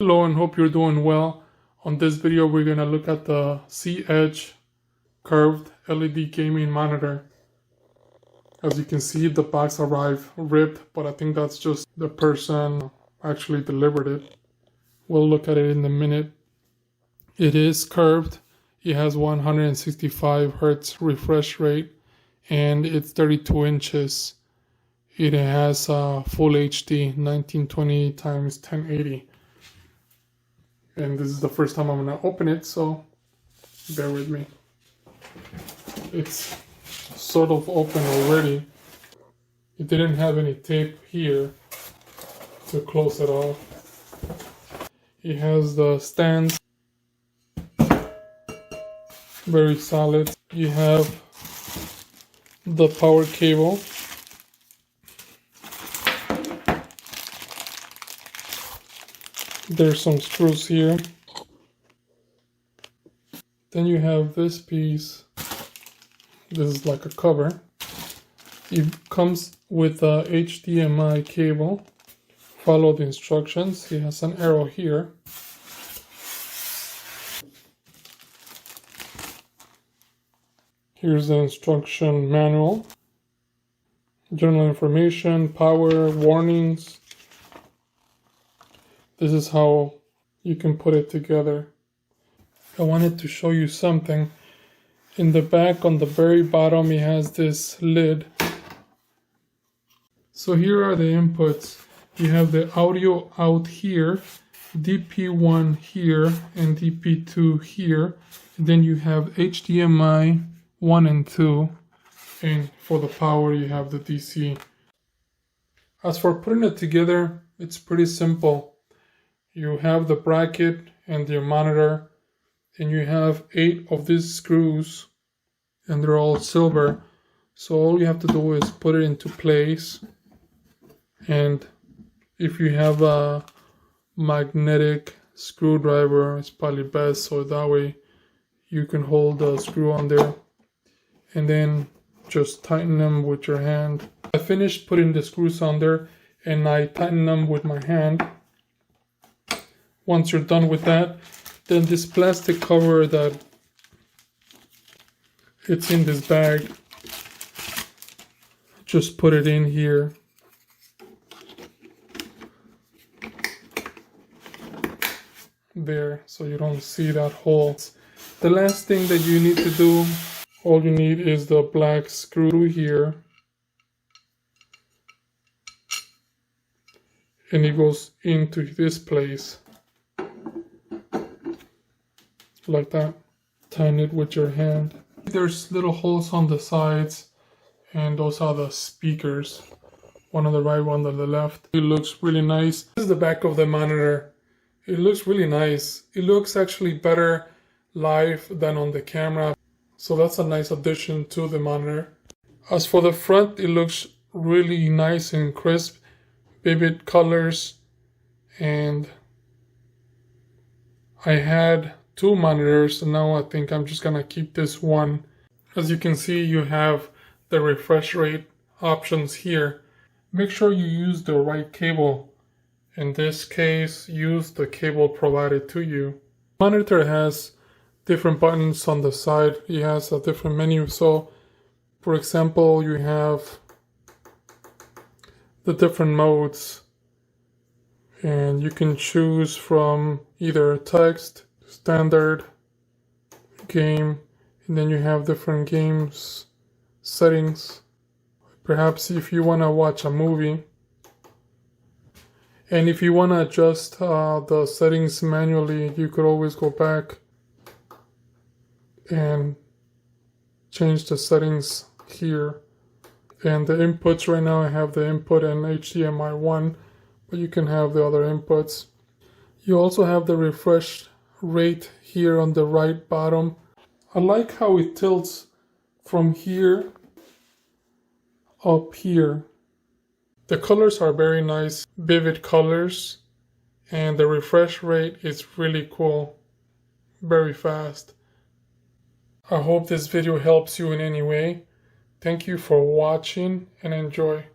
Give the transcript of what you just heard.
Hello and hope you're doing well. On this video we're going to look at the zedge curved LED gaming monitor. As you can see, the box arrived ripped, but I think that's just the person actually delivered it. We'll look at it in a minute. It is curved. It has 165 Hz refresh rate and it's 32 inches. It has full HD 1920 x 1080. And this is the first time I'm going to open it, so bear with me. It's sort of open already. It didn't have any tape here to close it off. It has the stands, very solid. You have the power cable. There's some screws here. Then you have this piece. This is like a cover. It comes with a HDMI cable. Follow the instructions. It has an arrow here. Here's the instruction manual. General information, power, warnings. This is how you can put it together. I wanted to show you something. In the back, on the very bottom, it has this lid. So here are the inputs. You have the audio out here, DP1 here, and DP2 here. And then you have HDMI 1 and 2. And for the power, you have the DC. As for putting it together, it's pretty simple. You have the bracket and your monitor, and you have 8 of these screws, and they're all silver. So all you have to do is put it into place. And if you have a magnetic screwdriver, it's probably best, so that way you can hold the screw on there and then just tighten them with your hand. I finished putting the screws on there and I tighten them with my hand. Once you're done with that, then this plastic cover that it's in this bag, just put it in here. There, so you don't see that hole. The last thing that you need to do, all you need is the black screw here. And it goes into this place. Like that. Tighten it with your hand. There's little holes on the sides, and those are the speakers. One on the right, one on the left. It looks really nice. This is the back of the monitor. It looks really nice. It looks actually better live than on the camera. So that's a nice addition to the monitor. As for the front, it looks really nice and crisp. Vivid colors. And I had 2 monitors, and now I think I'm just gonna keep this one. As you can see, you have the refresh rate options here. Make sure you use the right cable. In this case, use the cable provided to you. The monitor has different buttons on the side. It has a different menu. So, for example, you have the different modes, and you can choose from either text, standard, game, and then you have different games settings. Perhaps if you want to watch a movie, and if you want to adjust the settings manually, you could always go back and change the settings here. And the inputs, right now I have the input and HDMI 1, but you can have the other inputs. You also have the refresh rate here on the right bottom. I like how it tilts from here up here. The colors are very nice, vivid colors, and the refresh rate is really cool, very fast. I hope this video helps you in any way. Thank you for watching and enjoy.